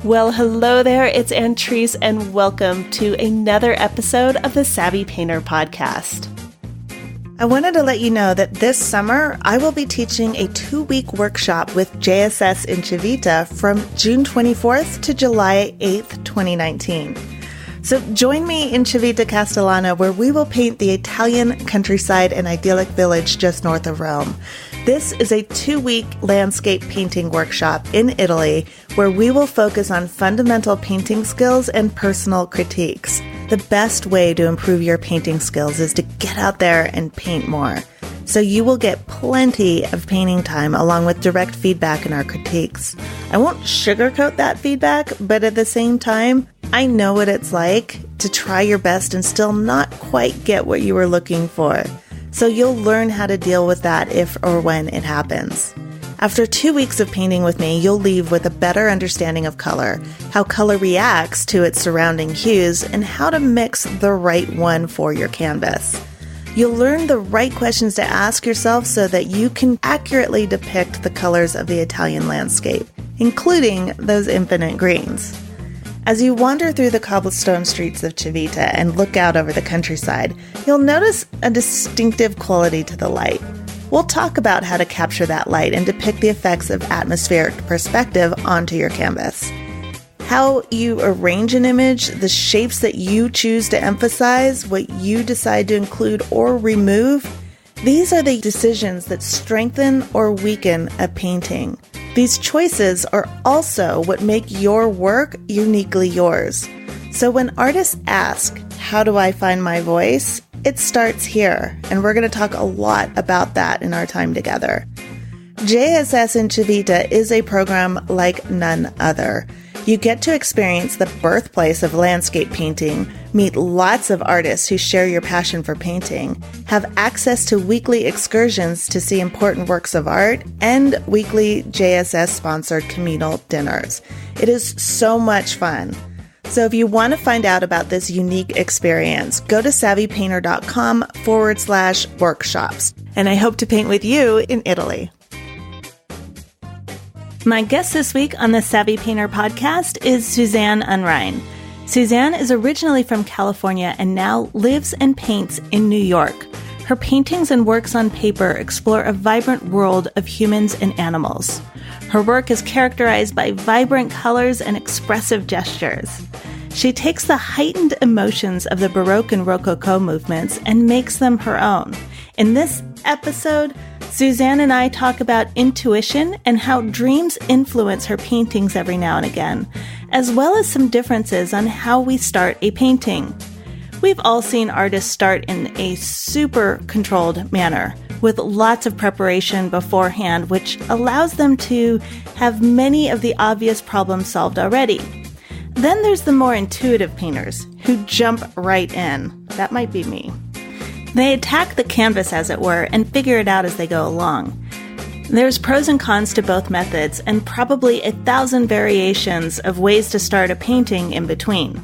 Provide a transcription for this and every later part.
Well, hello there, it's Antrice, and welcome to another episode of the Savvy Painter podcast. I wanted to let you know that this summer, I will be teaching a 2-week workshop with JSS in Civita from June 24th to July 8th, 2019. So join me in Civita Castellana, where we will paint the Italian countryside and idyllic village just north of Rome. This is a 2-week landscape painting workshop in Italy where we will focus on fundamental painting skills and personal critiques. The best way to improve your painting skills is to get out there and paint more. So you will get plenty of painting time along with direct feedback in our critiques. I won't sugarcoat that feedback, but at the same time, I know what it's like to try your best and still not quite get what you were looking for. So you'll learn how to deal with that if or when it happens. After 2 weeks of painting with me, you'll leave with a better understanding of color, how color reacts to its surrounding hues, and how to mix the right one for your canvas. You'll learn the right questions to ask yourself so that you can accurately depict the colors of the Italian landscape, including those infinite greens. As you wander through the cobblestone streets of Civita and look out over the countryside, you'll notice a distinctive quality to the light. We'll talk about how to capture that light and depict the effects of atmospheric perspective onto your canvas. How you arrange an image, the shapes that you choose to emphasize, what you decide to include or remove, these are the decisions that strengthen or weaken a painting. These choices are also what make your work uniquely yours. So when artists ask, how do I find my voice? It starts here, and we're going to talk a lot about that in our time together. JSS in Civita is a program like none other. You get to experience the birthplace of landscape painting, meet lots of artists who share your passion for painting, have access to weekly excursions to see important works of art, and weekly JSS-sponsored communal dinners. It is so much fun. So if you want to find out about this unique experience, go to savvypainter.com/workshops. And I hope to paint with you in Italy. My guest this week on the Savvy Painter podcast is Suzanne Unrein. Suzanne is originally from California and now lives and paints in New York. Her paintings and works on paper explore a vibrant world of humans and animals. Her work is characterized by vibrant colors and expressive gestures. She takes the heightened emotions of the Baroque and Rococo movements and makes them her own. In this episode, Suzanne and I talk about intuition and how dreams influence her paintings every now and again, as well as some differences on how we start a painting. We've all seen artists start in a super controlled manner, with lots of preparation beforehand, which allows them to have many of the obvious problems solved already. Then there's the more intuitive painters who jump right in. That might be me. They attack the canvas, as it were, and figure it out as they go along. There's pros and cons to both methods, and probably 1,000 variations of ways to start a painting in between.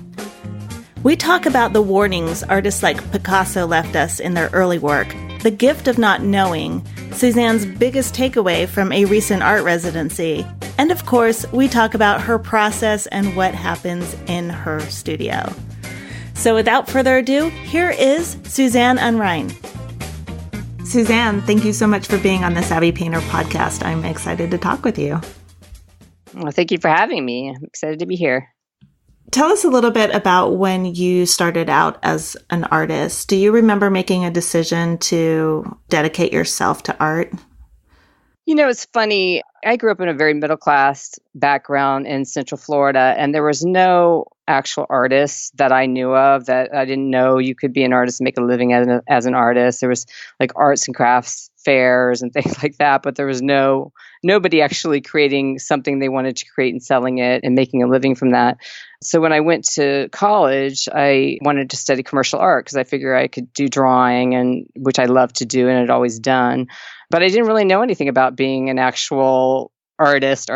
We talk about the warnings artists like Picasso left us in their early work, the gift of not knowing, Suzanne's biggest takeaway from a recent art residency, and of course, we talk about her process and what happens in her studio. So without further ado, here is Suzanne Unrein. Suzanne, thank you so much for being on the Savvy Painter podcast. I'm excited to talk with you. Well, thank you for having me. I'm excited to be here. Tell us a little bit about when you started out as an artist. Do you remember making a decision to dedicate yourself to art? You know, it's funny. I grew up in a very middle-class background in Central Florida, and there was no actual artists that I knew of that I didn't know you could be an artist and make a living as an artist. There was like arts and crafts fairs and things like that, but there was nobody actually creating something they wanted to create and selling it and making a living from that. So when I went to college, I wanted to study commercial art because I figured I could do drawing, and which I love to do and had always done. But I didn't really know anything about being an actual artist,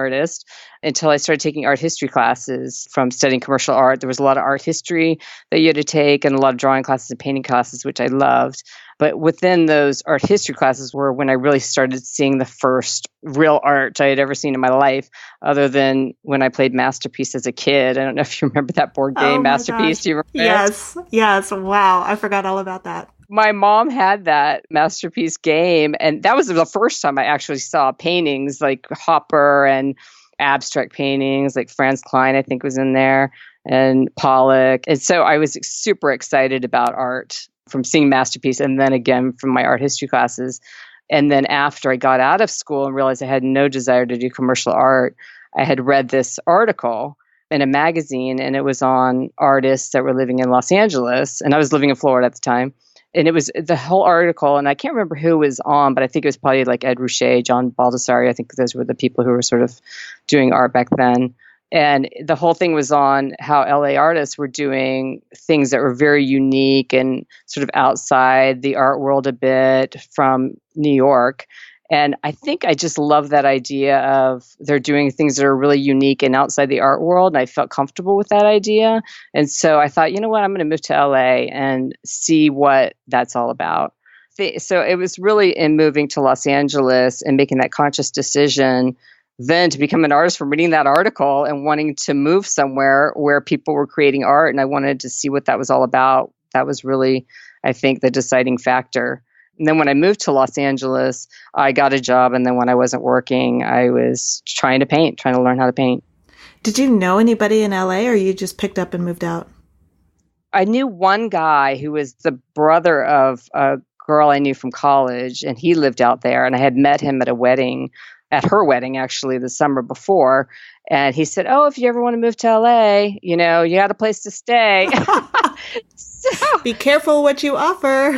until I started taking art history classes from studying commercial art. There was a lot of art history that you had to take and a lot of drawing classes and painting classes, which I loved. But within those art history classes were when I really started seeing the first real art I had ever seen in my life, other than when I played Masterpiece as a kid. I don't know if you remember that board game, Masterpiece. Do you remember Yes. Wow. I forgot all about that. My mom had that Masterpiece game, and that was the first time I actually saw paintings like Hopper and abstract paintings like Franz Klein, I think, was in there, and Pollock. And so I was super excited about art from seeing Masterpiece, and then again from my art history classes. And then after I got out of school and realized I had no desire to do commercial art, I had read this article in a magazine, and it was on artists that were living in Los Angeles. And I was living in Florida at the time. And it was the whole article, and I can't remember who was on, but I think it was probably like Ed Ruscha, John Baldessari. I think those were the people who were sort of doing art back then. And the whole thing was on how LA artists were doing things that were very unique and sort of outside the art world a bit from New York. And I think I just love that idea of they're doing things that are really unique and outside the art world. And I felt comfortable with that idea. And so I thought, you know what, I'm going to move to LA and see what that's all about. So it was really in moving to Los Angeles and making that conscious decision then to become an artist from reading that article and wanting to move somewhere where people were creating art. And I wanted to see what that was all about. That was really, I think, the deciding factor. And then when I moved to Los Angeles, I got a job. And then when I wasn't working, I was trying to learn how to paint. Did you know anybody in LA, or you just picked up and moved out? I knew one guy who was the brother of a girl I knew from college, and he lived out there. And I had met him at her wedding, actually, the summer before. And he said, oh, if you ever want to move to LA, you got a place to stay. So, be careful what you offer.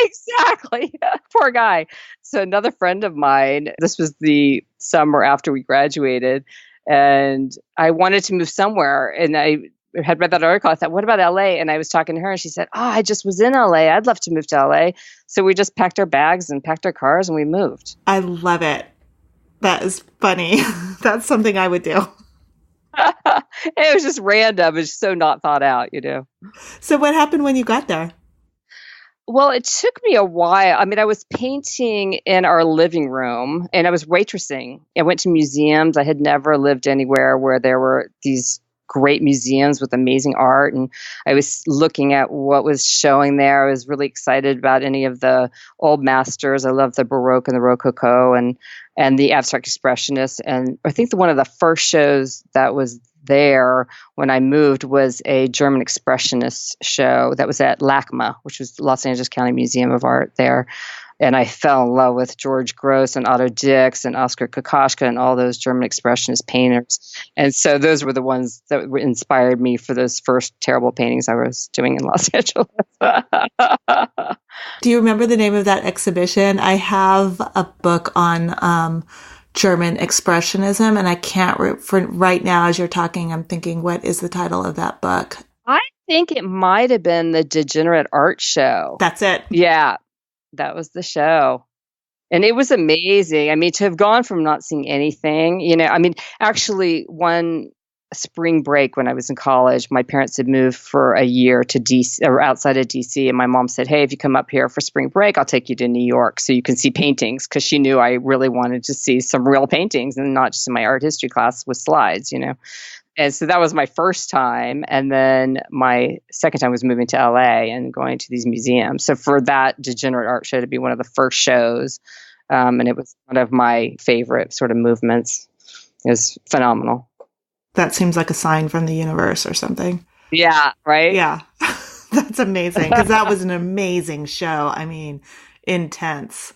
Exactly. Poor guy. So another friend of mine, this was the summer after we graduated, and I wanted to move somewhere. And I had read that article. I thought, what about LA? And I was talking to her, and she said, oh, I just was in LA. I'd love to move to LA. So we just packed our bags and packed our cars, and we moved. I love it. That is funny. That's something I would do. It was just random. It's so not thought out, So what happened when you got there? Well, it took me a while. I mean, I was painting in our living room, and I was waitressing. I went to museums. I had never lived anywhere where there were these great museums with amazing art. And I was looking at what was showing there. I was really excited about any of the old masters. I love the Baroque and the Rococo and the abstract expressionists. And I think one of the first shows that was there when I moved was a German expressionist show that was at LACMA, which was Los Angeles County Museum of Art there. And I fell in love with George Gross and Otto Dix and Oskar Kokoschka and all those German expressionist painters. And so those were the ones that inspired me for those first terrible paintings I was doing in Los Angeles. Do you remember the name of that exhibition? I have a book on German expressionism, and I can't, for right now as you're talking, I'm thinking, what is the title of that book? I think it might have been the Degenerate Art Show. That's it. Yeah. That was the show. And it was amazing. I mean, to have gone from not seeing anything, actually one spring break when I was in college, my parents had moved for a year to DC or outside of DC. And my mom said, hey, if you come up here for spring break, I'll take you to New York so you can see paintings. Because she knew I really wanted to see some real paintings and not just in my art history class with slides, And so that was my first time. And then my second time was moving to LA and going to these museums. So for that Degenerate Art Show to be one of the first shows, and it was one of my favorite sort of movements, it was phenomenal. That seems like a sign from the universe or something. Yeah, right? Yeah. That's amazing. Because that was an amazing show. I mean, intense.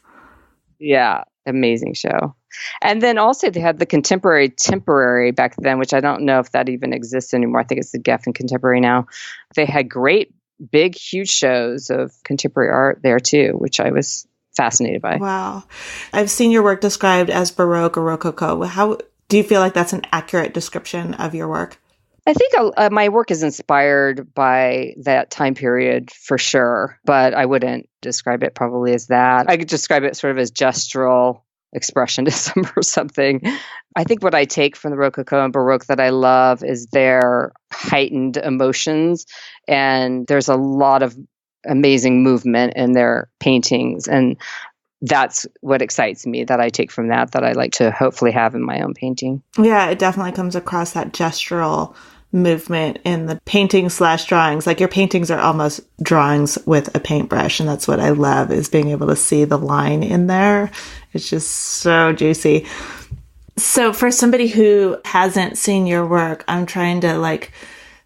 Yeah, amazing show. And then also they had the Contemporary Temporary back then, which I don't know if that even exists anymore. I think it's the Geffen Contemporary now. They had great, big, huge shows of contemporary art there too, which I was fascinated by. Wow. I've seen your work described as Baroque or Rococo. How do you feel like that's an accurate description of your work? I think my work is inspired by that time period for sure, but I wouldn't describe it probably as that. I could describe it sort of as gestural expressionism or something. I think what I take from the Rococo and Baroque that I love is their heightened emotions. And there's a lot of amazing movement in their paintings. And that's what excites me that I take from that I like to hopefully have in my own painting. Yeah, it definitely comes across that gestural movement in the painting/drawings. Like your paintings are almost drawings with a paintbrush. And that's what I love, is being able to see the line in there. It's just so juicy. So for somebody who hasn't seen your work, I'm trying to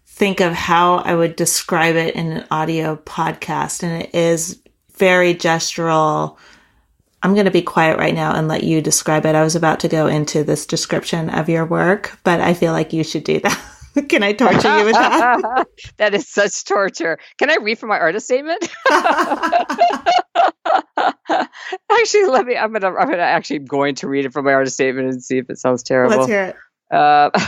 think of how I would describe it in an audio podcast. And it is very gestural. I'm going to be quiet right now and let you describe it. I was about to go into this description of your work, but I feel like you should do that. Can I torture you with that? That is such torture. Can I read from my artist statement? Actually, I'm going to read it from my artist statement and see if it sounds terrible. Let's hear it.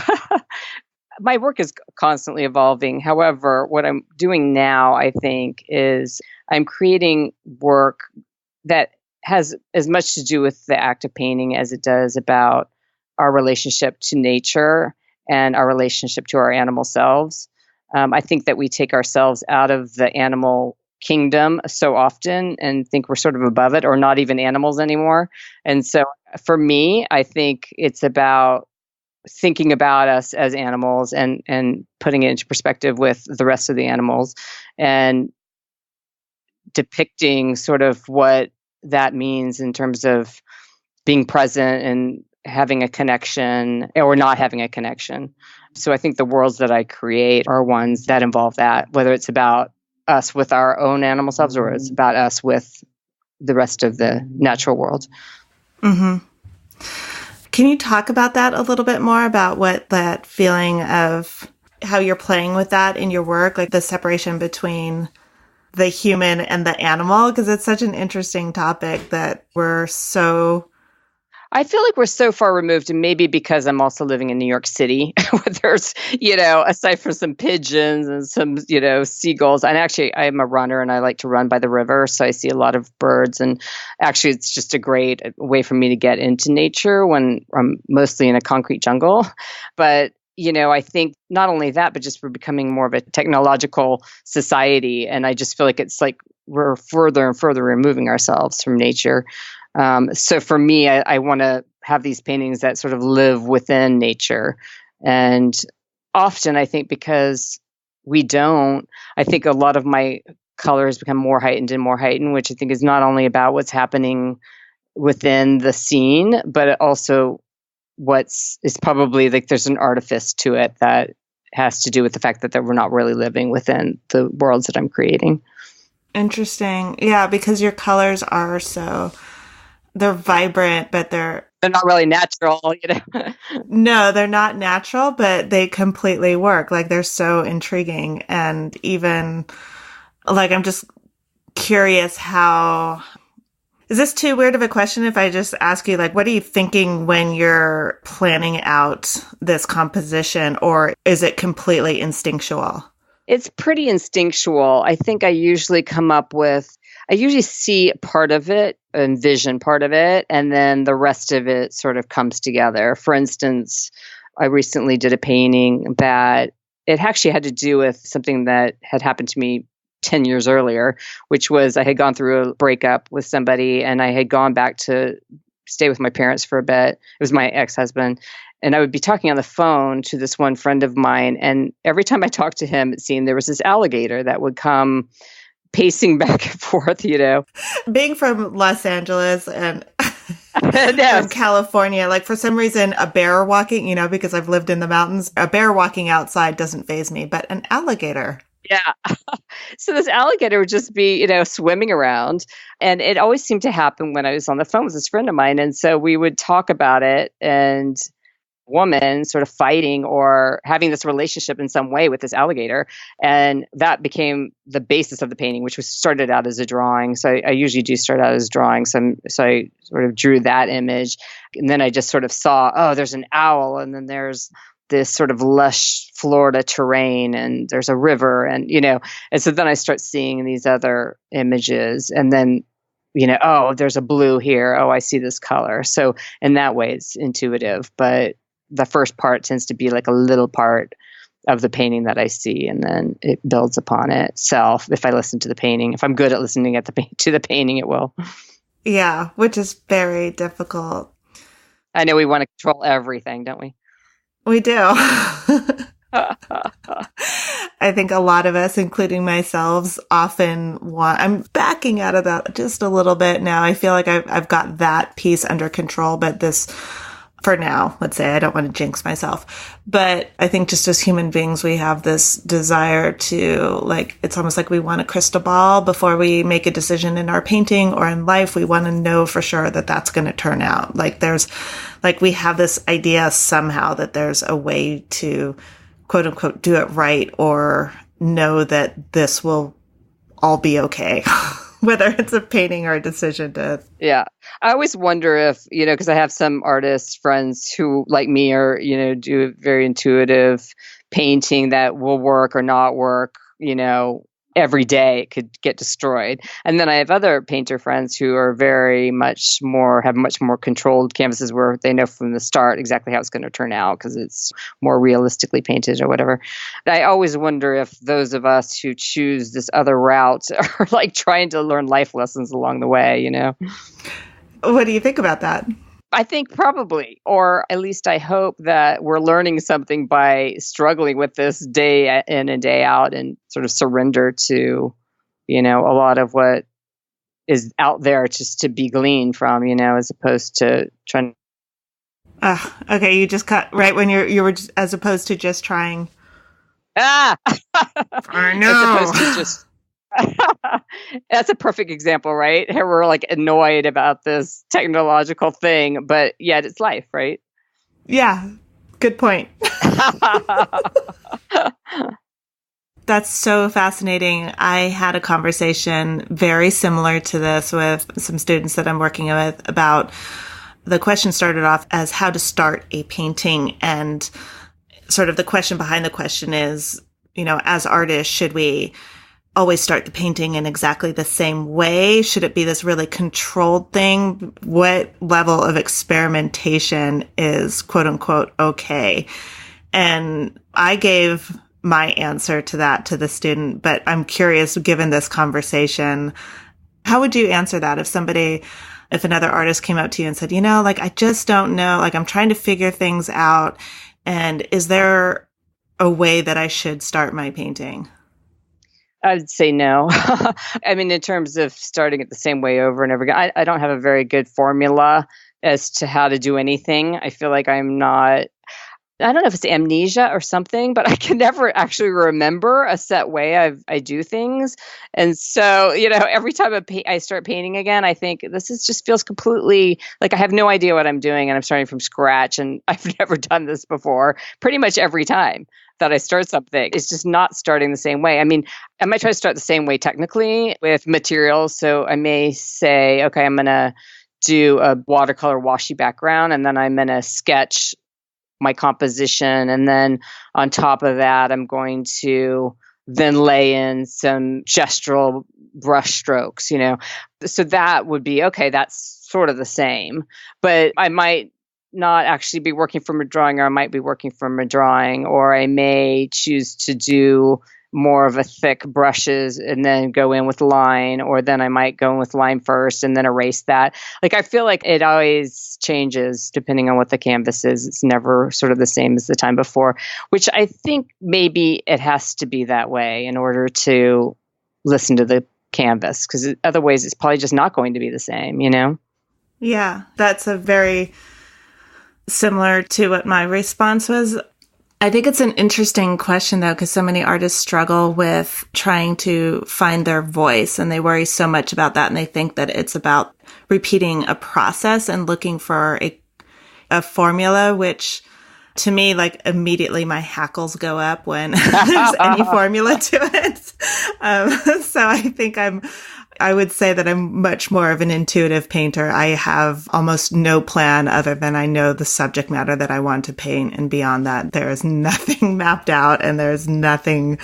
My work is constantly evolving. However, what I'm doing now, I think, is I'm creating work that has as much to do with the act of painting as it does about our relationship to nature and our relationship to our animal selves. I think that we take ourselves out of the animal kingdom so often and think we're sort of above it or not even animals anymore. And so for me, I think it's about thinking about us as animals and putting it into perspective with the rest of the animals and depicting sort of what that means in terms of being present and having a connection or not having a connection. So I think the worlds that I create are ones that involve that, whether it's about us with our own animal selves or it's about us with the rest of the natural world. Mm-hmm. Can you talk about that a little bit more, about what that feeling of how you're playing with that in your work, like the separation between the human and the animal? Because it's such an interesting topic that I feel like we're so far removed, and maybe because I'm also living in New York City, where there's, aside from some pigeons and some, seagulls, and actually I'm a runner and I like to run by the river. So I see a lot of birds, and actually it's just a great way for me to get into nature when I'm mostly in a concrete jungle. But I think not only that, but just we're becoming more of a technological society. And I just feel like it's like we're further and further removing ourselves from nature. So for me, I want to have these paintings that sort of live within nature. And often I think because we don't, I think a lot of my colors become more heightened and more heightened, which I think is not only about what's happening within the scene, but also is probably like there's an artifice to it that has to do with the fact that we're not really living within the worlds that I'm creating. Interesting. Yeah, because your colors are they're vibrant, but they're not really natural, No, they're not natural, but they completely work. Like they're so intriguing. And even I'm just curious is this too weird of a question if I just ask you, what are you thinking when you're planning out this composition, or is it completely instinctual? It's pretty instinctual. I think I usually see part of it, envision part of it, and then the rest of it sort of comes together. For instance, I recently did a painting that it actually had to do with something that had happened to me 10 years earlier, which was I had gone through a breakup with somebody and I had gone back to stay with my parents for a bit. It was my ex-husband. And I would be talking on the phone to this one friend of mine. And every time I talked to him, it seemed there was this alligator that would come pacing back and forth, Being from Los Angeles and yes. from California, for some reason, a bear walking, because I've lived in the mountains, a bear walking outside doesn't faze me, but an alligator. Yeah. So this alligator would just be, swimming around. And it always seemed to happen when I was on the phone with this friend of mine. And so we would talk about it, and woman sort of fighting or having this relationship in some way with this alligator. And that became the basis of the painting, which was started out as a drawing. So I usually do start out as drawing. So I sort of drew that image. And then I just sort of saw, there's an owl, and then there's this sort of lush Florida terrain, and there's a river, and so then I start seeing these other images, and then oh, there's a blue here. Oh, I see this color. So in that way, it's intuitive. But the first part tends to be like a little part of the painting that I see, and then it builds upon itself. If I listen to the painting, if I'm good at listening to the painting, it will. Yeah, which is very difficult. I know we want to control everything, don't we? We do. I think a lot of us, including myself, often I'm backing out of that just a little bit now. I feel like I've got that piece under control, but for now, let's say, I don't want to jinx myself. But I think just as human beings, we have this desire to, it's almost like we want a crystal ball before we make a decision in our painting or in life. We want to know for sure that that's going to turn out. We have this idea somehow that there's a way to, quote unquote, do it right, or know that this will all be okay. Whether it's a painting or a decision to. Yeah. I always wonder if, because I have some artist friends who, like me, are, do very intuitive painting that will work or not work, every day it could get destroyed. And then I have other painter friends who are have much more controlled canvases where they know from the start exactly how it's going to turn out because it's more realistically painted or whatever. I always wonder if those of us who choose this other route are trying to learn life lessons along the way, What do you think about that? I think probably, or at least I hope that we're learning something by struggling with this day in and day out and sort of surrender to, a lot of what is out there just to be gleaned from, as opposed to trying. Okay. You just cut right when you were just, as opposed to just trying. I know. As opposed to just. That's a perfect example, right? Here we're annoyed about this technological thing, but yet it's life, right? Yeah, good point. That's so fascinating. I had a conversation very similar to this with some students that I'm working with about the question started off as how to start a painting, and sort of the question behind the question is, as artists, should we always start the painting in exactly the same way? Should it be this really controlled thing? What level of experimentation is, quote unquote, okay? And I gave my answer to that to the student, but I'm curious, given this conversation, how would you answer that if another artist came up to you and said, I just don't know, I'm trying to figure things out, and is there a way that I should start my painting? I would say no. I mean, in terms of starting it the same way over and over again, I don't have a very good formula as to how to do anything. I feel like I don't know if it's amnesia or something, but I can never actually remember a set way I do things. And so, every time I start painting again, I think just feels completely like I have no idea what I'm doing and I'm starting from scratch, and I've never done this before pretty much every time that I start something. It's just not starting the same way. I mean, I might try to start the same way technically with materials. So I may say, okay, I'm going to do a watercolor washy background, and then I'm going to sketch my composition. And then on top of that, I'm going to then lay in some gestural brush strokes, So that would be, okay, that's sort of the same. But I might not actually be working from a drawing, or I might be working from a drawing, or I may choose to do more of a thick brushes and then go in with line, or then I might go in with line first and then erase that. I feel like it always changes depending on what the canvas is. It's never sort of the same as the time before, which I think maybe it has to be that way in order to listen to the canvas, because otherwise it's probably just not going to be the same, Yeah, that's a very similar to what my response was. I think it's an interesting question, though, because so many artists struggle with trying to find their voice, and they worry so much about that, and they think that it's about repeating a process and looking for a formula, which to me, immediately my hackles go up when there's any formula to it. So I think I would say that I'm much more of an intuitive painter. I have almost no plan other than I know the subject matter that I want to paint. And beyond that, there is nothing mapped out and there's nothing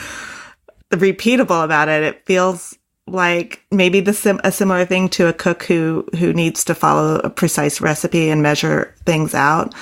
repeatable about it. It feels like maybe a similar thing to a cook who needs to follow a precise recipe and measure things out,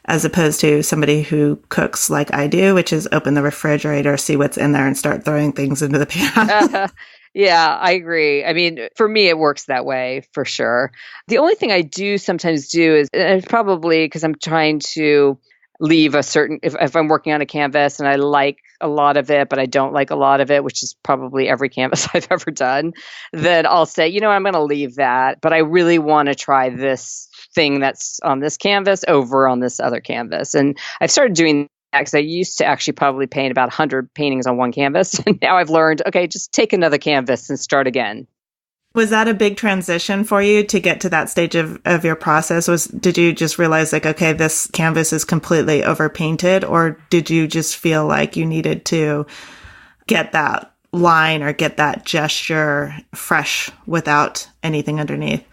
as opposed to somebody who cooks like I do, which is open the refrigerator, see what's in there, and start throwing things into the pan. Yeah, I agree. I mean, for me, it works that way for sure. The only thing I do sometimes do is, and it's probably because I'm trying to leave a certain, if I'm working on a canvas and I like a lot of it, but I don't like a lot of it, which is probably every canvas I've ever done, then I'll say, I'm going to leave that, but I really want to try this thing that's on this canvas over on this other canvas. And I've started doing because I used to actually probably paint about 100 paintings on one canvas. And now I've learned, okay, just take another canvas and start again. Was that a big transition for you to get to that stage of your process? Did you just realize like, okay, this canvas is completely overpainted, or did you just feel like you needed to get that line or get that gesture fresh without anything underneath?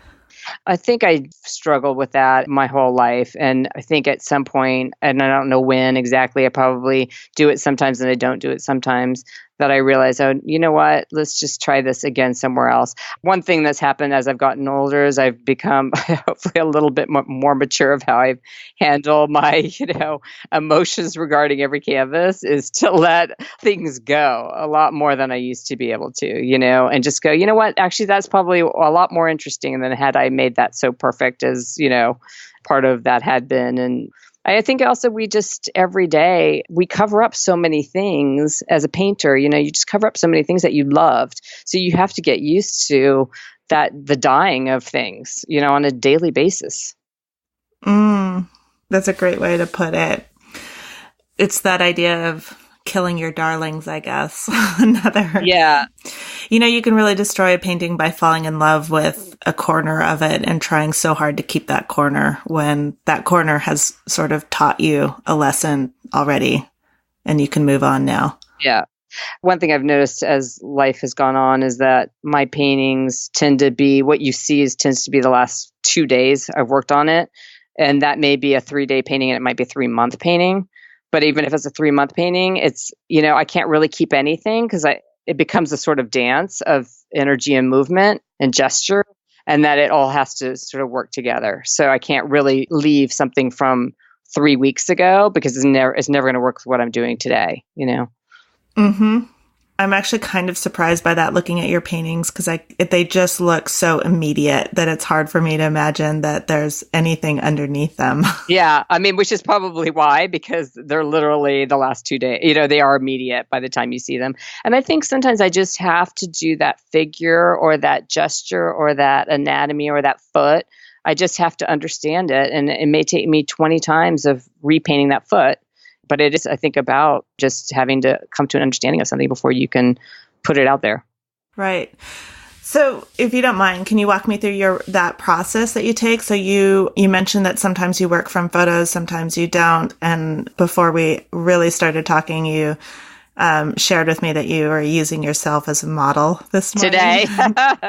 I think I struggled with that my whole life. And I think at some point, and I don't know when exactly, I probably do it sometimes and I don't do it sometimes, that I realized, oh, you know what, let's just try this again somewhere else. One thing that's happened as I've gotten older is I've become hopefully a little bit more mature of how I handle my, emotions regarding every canvas, is to let things go a lot more than I used to be able to, and just go, you know what, actually, that's probably a lot more interesting than had I made that so perfect as, part of that had been. And I think also we just every day we cover up so many things as a painter, you just cover up so many things that you loved. So you have to get used to the dying of things, on a daily basis. That's a great way to put it. It's that idea of killing your darlings, I guess. Yeah. You can really destroy a painting by falling in love with a corner of it and trying so hard to keep that corner when that corner has sort of taught you a lesson already and you can move on now. Yeah. One thing I've noticed as life has gone on is that my paintings tend to be, what you see tends to be the last 2 days I've worked on it. And that may be a 3-day painting and it might be a 3-month painting. But even if it's a 3-month painting, it's, I can't really keep anything because it becomes a sort of dance of energy and movement and gesture, and that it all has to sort of work together. So I can't really leave something from 3 weeks ago because it's never going to work with what I'm doing today, Mm-hmm. I'm actually kind of surprised by that looking at your paintings because they just look so immediate that it's hard for me to imagine that there's anything underneath them. Yeah. I mean, which is probably why, because they're literally the last 2 days, they are immediate by the time you see them. And I think sometimes I just have to do that figure or that gesture or that anatomy or that foot. I just have to understand it. And it may take me 20 times of repainting that foot. But it is, I think, about just having to come to an understanding of something before you can put it out there. Right. So if you don't mind, can you walk me through that process that you take? So you mentioned that sometimes you work from photos, sometimes you don't. And before we really started talking, you shared with me that you are using yourself as a model this morning. Today.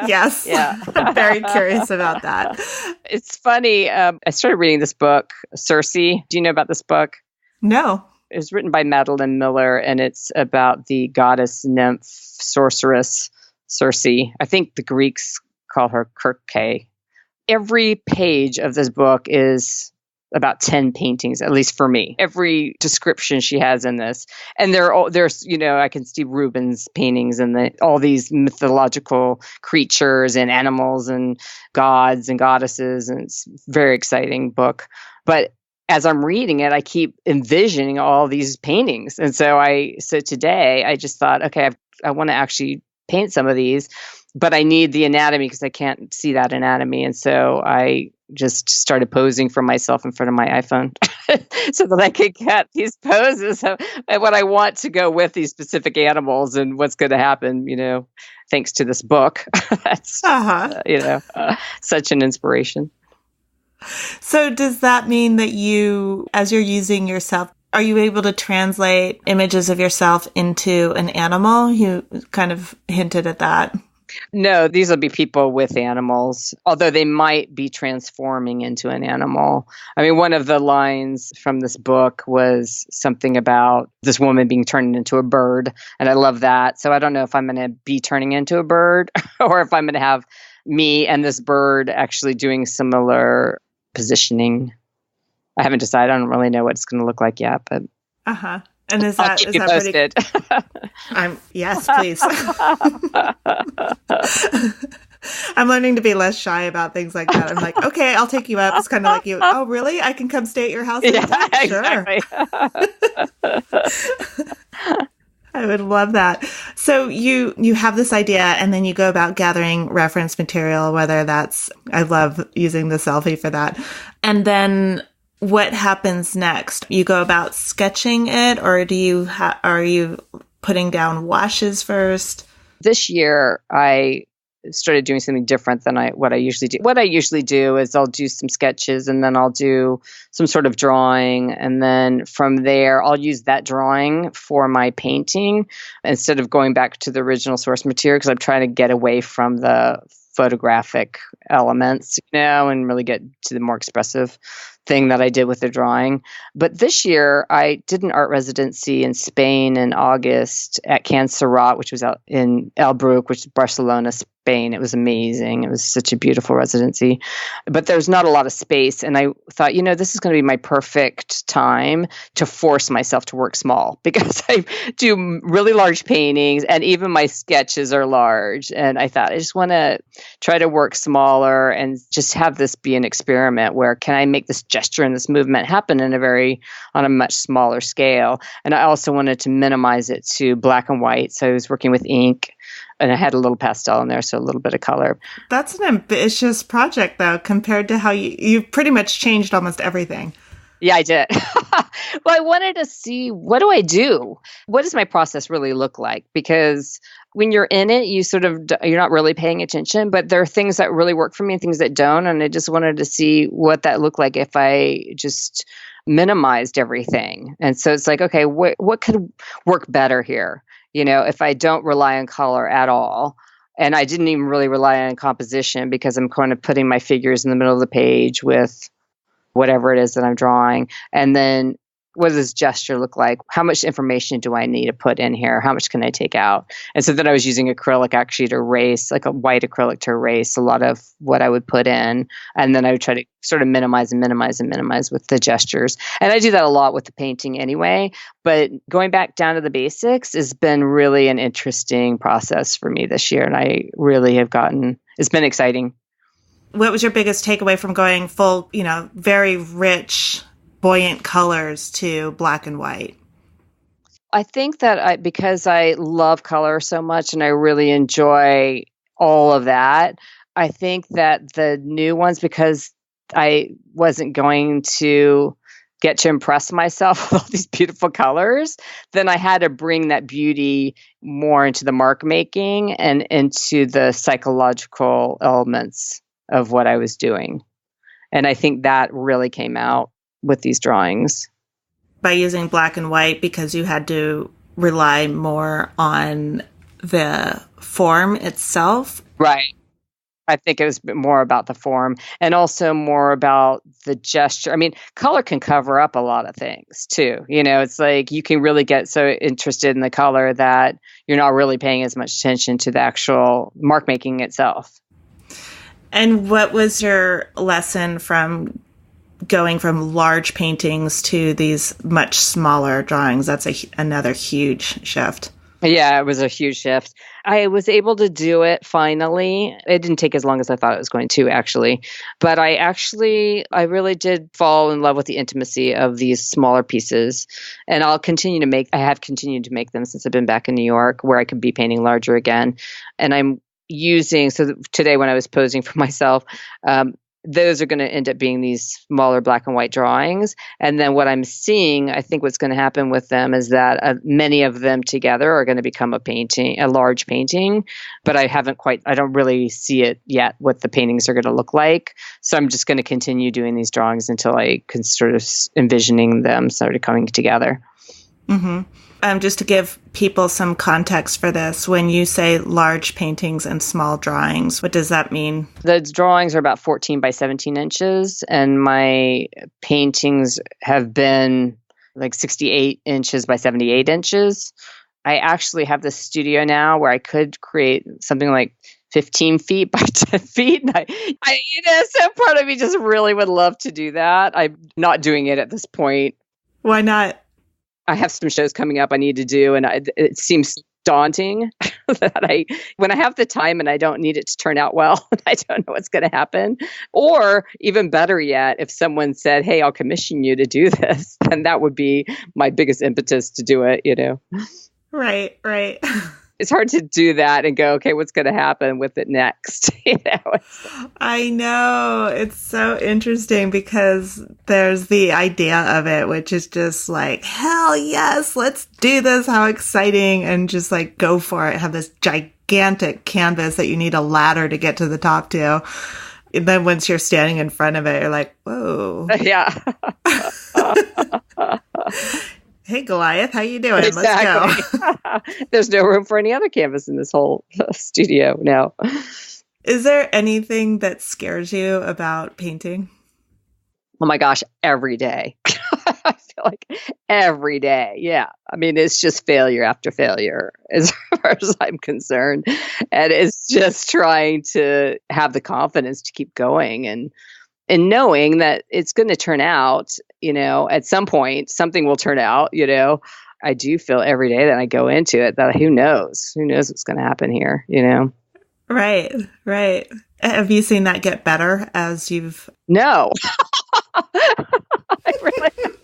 Yes. Yeah. I'm very curious about that. It's funny. I started reading this book, Circe. Do you know about this book? No. It was written by Madeline Miller, and it's about the goddess, nymph, sorceress, Circe. I think the Greeks call her Kirke. Every page of this book is about 10 paintings, at least for me. Every description she has in this. And there's, I can see Rubens' paintings and all these mythological creatures and animals and gods and goddesses. And it's a very exciting book. But as I'm reading it, I keep envisioning all these paintings. And so today I just thought, okay, I want to actually paint some of these, but I need the anatomy because I can't see that anatomy. And so I just started posing for myself in front of my iPhone so that I could get these poses of what I want to go with these specific animals and what's going to happen, thanks to this book. That's, such an inspiration. So does that mean that as you're using yourself, are you able to translate images of yourself into an animal? You kind of hinted at that. No, these will be people with animals, although they might be transforming into an animal. I mean, one of the lines from this book was something about this woman being turned into a bird, and I love that. So I don't know if I'm going to be turning into a bird or if I'm going to have me and this bird actually doing similar positioning. I haven't decided. I don't really know what it's going to look like yet, but uh-huh. And is I'll that keep is you that posted. Yes, please. I'm learning to be less shy about things like that. I'm like, okay, I'll take you up. It's kind of like you. Oh, really? I can come stay at your house? Yeah, Sure. exactly. I would love that. So you have this idea and then you go about gathering reference material, whether that's, I love using the selfie for that. And then what happens next? You go about sketching it, or are you putting down washes first? This year, I started doing something different than what I usually do. What I usually do is I'll do some sketches and then I'll do some sort of drawing. And then from there, I'll use that drawing for my painting instead of going back to the original source material, because I'm trying to get away from the photographic elements, and really get to the more expressive thing that I did with the drawing. But this year, I did an art residency in Spain in August at Can Serrat, which was out in El Bruc, which is Barcelona, Spain. It was amazing. It was such a beautiful residency. But there's not a lot of space. And I thought, this is going to be my perfect time to force myself to work small, because I do really large paintings and even my sketches are large. And I thought, I just want to try to work smaller and just have this be an experiment where can I make this gesture and this movement happen on a much smaller scale. And I also wanted to minimize it to black and white. So I was working with ink and I had a little pastel in there, so a little bit of color. That's an ambitious project, though, compared to how you've pretty much changed almost everything. Yeah, I did. Well, I wanted to see, what do I do? What does my process really look like? Because when you're in it, you're not really paying attention, but there are things that really work for me and things that don't. And I just wanted to see what that looked like if I just minimized everything. And so it's like, okay, what could work better here? If I don't rely on color at all. And I didn't even really rely on composition, because I'm kind of putting my figures in the middle of the page with whatever it is that I'm drawing. And then what does this gesture look like? How much information do I need to put in here? How much can I take out? And so then I was using acrylic actually to erase, like a white acrylic to erase a lot of what I would put in. And then I would try to sort of minimize with the gestures. And I do that a lot with the painting anyway. But going back down to the basics has been really an interesting process for me this year. And I really have it's been exciting. What was your biggest takeaway from going full, very rich, buoyant colors to black and white? I think that because I love color so much and I really enjoy all of that, I think that the new ones, because I wasn't going to get to impress myself with all these beautiful colors, then I had to bring that beauty more into the mark making and into the psychological elements of what I was doing. And I think that really came out with these drawings. By using black and white, because you had to rely more on the form itself? Right. I think it was a bit more about the form and also more about the gesture. I mean, color can cover up a lot of things too. It's like you can really get so interested in the color that you're not really paying as much attention to the actual mark making itself. And what was your lesson from going from large paintings to these much smaller drawings? That's another huge shift. Yeah, it was a huge shift. I was able to do it finally. It didn't take as long as I thought it was going to, actually. But I really did fall in love with the intimacy of these smaller pieces. And I have continued to make them since I've been back in New York, where I could be painting larger again. And I'm so today when I was posing for myself, those are going to end up being these smaller black and white drawings. And then what I'm seeing, I think what's going to happen with them is that many of them together are going to become a large painting, but I don't really see it yet what the paintings are going to look like. So I'm just going to continue doing these drawings until I can sort of envisioning them sort of coming together. Just to give people some context for this, when you say large paintings and small drawings, what does that mean? The drawings are about 14 by 17 inches, and my paintings have been like 68 inches by 78 inches. I actually have this studio now where I could create something like 15 feet by 10 feet. And some part of me just really would love to do that. I'm not doing it at this point. Why not? I have some shows coming up I need to do, and it seems daunting that when I have the time and I don't need it to turn out well, I don't know what's going to happen. Or even better yet, if someone said, "Hey, I'll commission you to do this," then that would be my biggest impetus to do it, Right. It's hard to do that and go, okay, what's going to happen with it next? I know. It's so interesting because there's the idea of it, which is just like, hell yes, let's do this. How exciting. And just like go for it. Have this gigantic canvas that you need a ladder to get to the top to. And then once you're standing in front of it, you're like, whoa. Yeah. Hey, Goliath, how you doing? Exactly. Let's go. There's no room for any other canvas in this whole studio now. Is there anything that scares you about painting? Oh my gosh, every day. I feel like every day. Yeah. I mean, it's just failure after failure as far as I'm concerned. And it's just trying to have the confidence to keep going and knowing that it's going to turn out, at some point, something will turn out, I do feel every day that I go into it that who knows what's going to happen here, Right. Have you seen that get better as you've... No. I really haven't.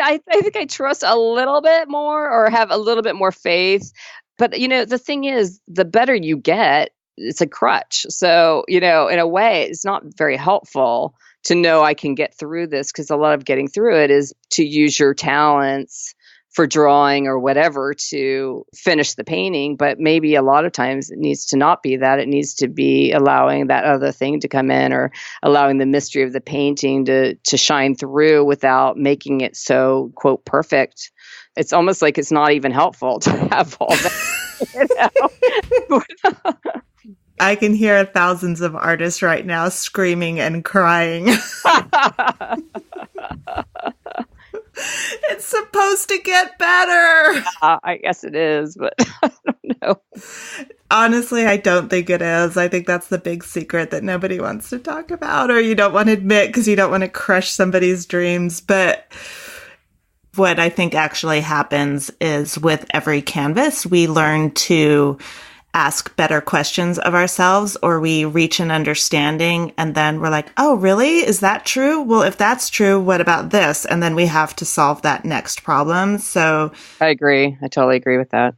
I think I trust a little bit more or have a little bit more faith. But, the thing is, the better you get, it's a crutch. So, in a way, it's not very helpful to know I can get through this, because a lot of getting through it is to use your talents for drawing or whatever to finish the painting. But maybe a lot of times it needs to not be that. It needs to be allowing that other thing to come in, or allowing the mystery of the painting to shine through without making it so, quote, perfect. It's almost like it's not even helpful to have all that. I can hear thousands of artists right now screaming and crying. It's supposed to get better. I guess it is, but I don't know. Honestly, I don't think it is. I think that's the big secret that nobody wants to talk about, or you don't want to admit because you don't want to crush somebody's dreams. But what I think actually happens is with every canvas, we learn to ask better questions of ourselves, or we reach an understanding, and then we're like, oh, really? Is that true? Well, if that's true, what about this? And then we have to solve that next problem. So I agree. I totally agree with that.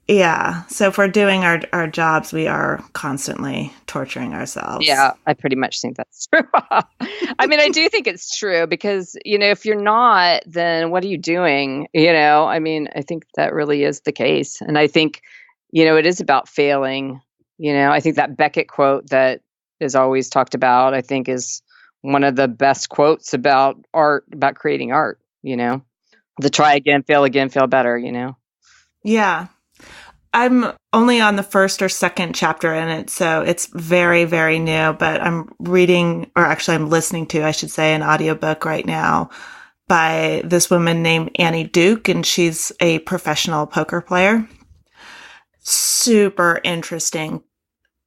Yeah. So if we're doing our jobs, we are constantly torturing ourselves. Yeah, I pretty much think that's true. I mean, I do think it's true because, if you're not, then what are you doing? I think that really is the case. And I think, it is about failing. I think that Beckett quote that is always talked about, I think is one of the best quotes about art, about creating art, the try again, fail better, Yeah. I'm only on the first or second chapter in it, so it's very, very new, but I'm reading, or actually I'm listening to, I should say, an audiobook right now by this woman named Annie Duke, and she's a professional poker player. Super interesting.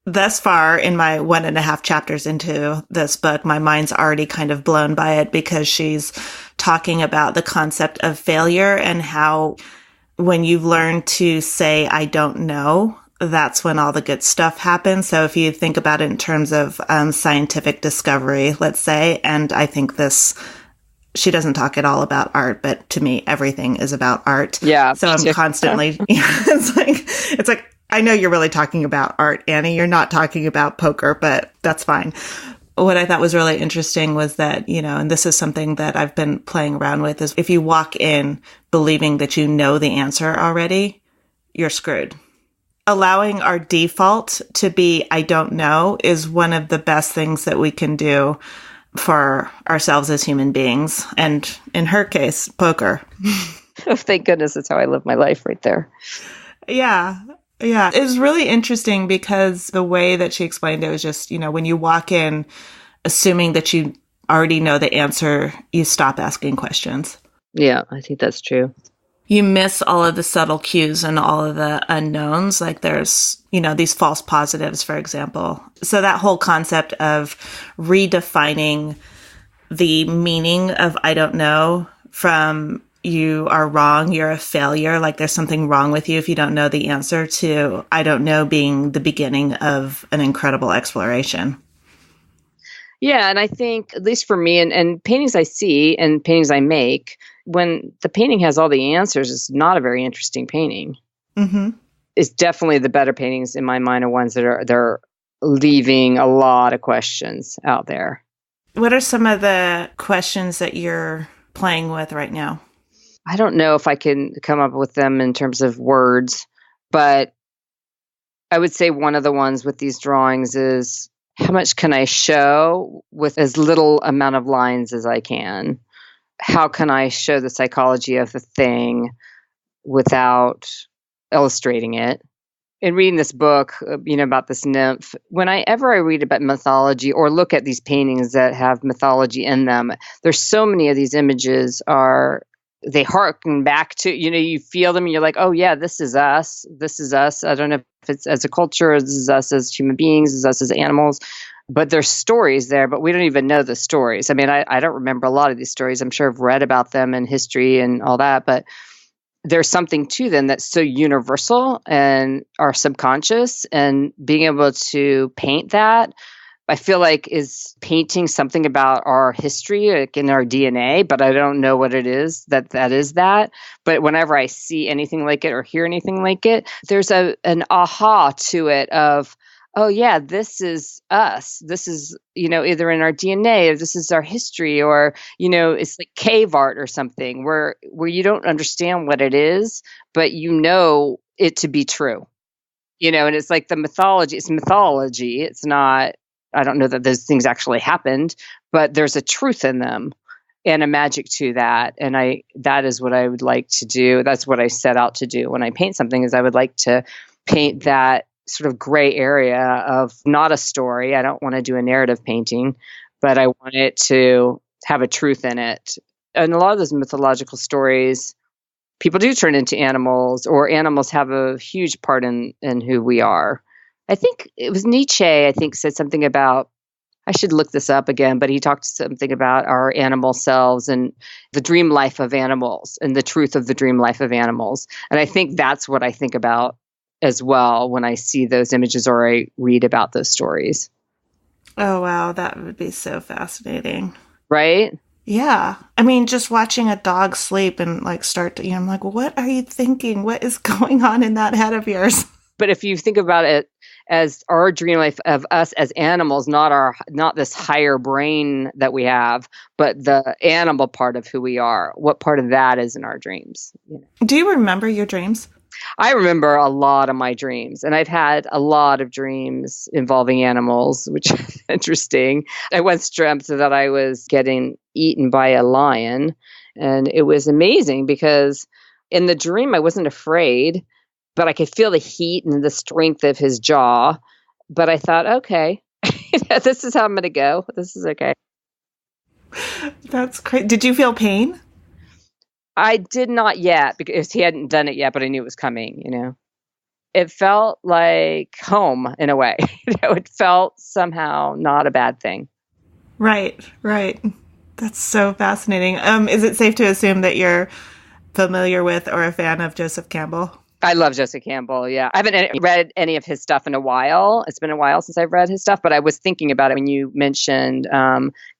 Thus far, in my 1.5 chapters into this book, my mind's already kind of blown by it because she's talking about the concept of failure and how when you learn to say, I don't know, that's when all the good stuff happens. So if you think about it in terms of scientific discovery, let's say, and I think she doesn't talk at all about art, but to me, everything is about art. Yeah. So I'm constantly, it's like, I know you're really talking about art, Annie. You're not talking about poker, but that's fine. What I thought was really interesting was that, and this is something that I've been playing around with, is if you walk in believing that you know the answer already, you're screwed. Allowing our default to be, I don't know, is one of the best things that we can do for ourselves as human beings. And in her case, poker. Oh, thank goodness that's how I live my life right there. Yeah. Yeah. It was really interesting because the way that she explained it was just, when you walk in assuming that you already know the answer, you stop asking questions. Yeah, I think that's true. You miss all of the subtle cues and all of the unknowns. Like there's, these false positives, for example. So that whole concept of redefining the meaning of I don't know from you are wrong, you're a failure, like there's something wrong with you if you don't know the answer, to I don't know being the beginning of an incredible exploration. Yeah, and I think, at least for me, and paintings I see and paintings I make, when the painting has all the answers, it's not a very interesting painting. Mm-hmm. It's definitely the better paintings in my mind are ones that they're leaving a lot of questions out there. What are some of the questions that you're playing with right now? I don't know if I can come up with them in terms of words, but I would say one of the ones with these drawings is how much can I show with as little amount of lines as I can? How can I show the psychology of the thing without illustrating it? In reading this book, about this nymph, whenever I read about mythology or look at these paintings that have mythology in them, there's so many of these images they harken back to, you feel them and you're like, oh yeah, this is us. This is us. I don't know if it's as a culture, this is us as human beings, this is us as animals, but there's stories there, but we don't even know the stories. I mean, I don't remember a lot of these stories. I'm sure I've read about them in history and all that, but there's something to them that's so universal and our subconscious, and being able to paint that, I feel like is painting something about our history, like in our DNA, but I don't know what it is that is that. But whenever I see anything like it or hear anything like it, there's an aha to it of, oh yeah, this is us. This is, either in our DNA or this is our history, or, it's like cave art or something where you don't understand what it is, but it to be true, and it's like the mythology. It's mythology. It's not, I don't know that those things actually happened, but there's a truth in them and a magic to that. And that is what I would like to do. That's what I set out to do when I paint something, is I would like to paint that sort of gray area of not a story. I don't want to do a narrative painting, but I want it to have a truth in it. And a lot of those mythological stories, people do turn into animals, or animals have a huge part in who we are. I think it was Nietzsche, said something about, I should look this up again, but he talked something about our animal selves and the dream life of animals and the truth of the dream life of animals. And I think that's what I think about as well when I see those images or I read about those stories. Oh, wow. That would be so fascinating. Right? Yeah. I mean, just watching a dog sleep and start to, I'm like, what are you thinking? What is going on in that head of yours? But if you think about it as our dream life of us as animals, not this higher brain that we have, but the animal part of who we are, what part of that is in our dreams? Do you remember your dreams? I remember a lot of my dreams, and I've had a lot of dreams involving animals, which is interesting. I once dreamt that I was getting eaten by a lion, and it was amazing because in the dream I wasn't afraid, but I could feel the heat and the strength of his jaw. But I thought, okay, this is how I'm going to go. This is okay. That's great. Did you feel pain? I did not yet, because he hadn't done it yet, but I knew it was coming, It felt like home in a way. It felt somehow not a bad thing. Right. That's so fascinating. Is it safe to assume that you're familiar with or a fan of Joseph Campbell? I love Joseph Campbell, yeah. I haven't read any of his stuff in a while. It's been a while since I've read his stuff, but I was thinking about it when you mentioned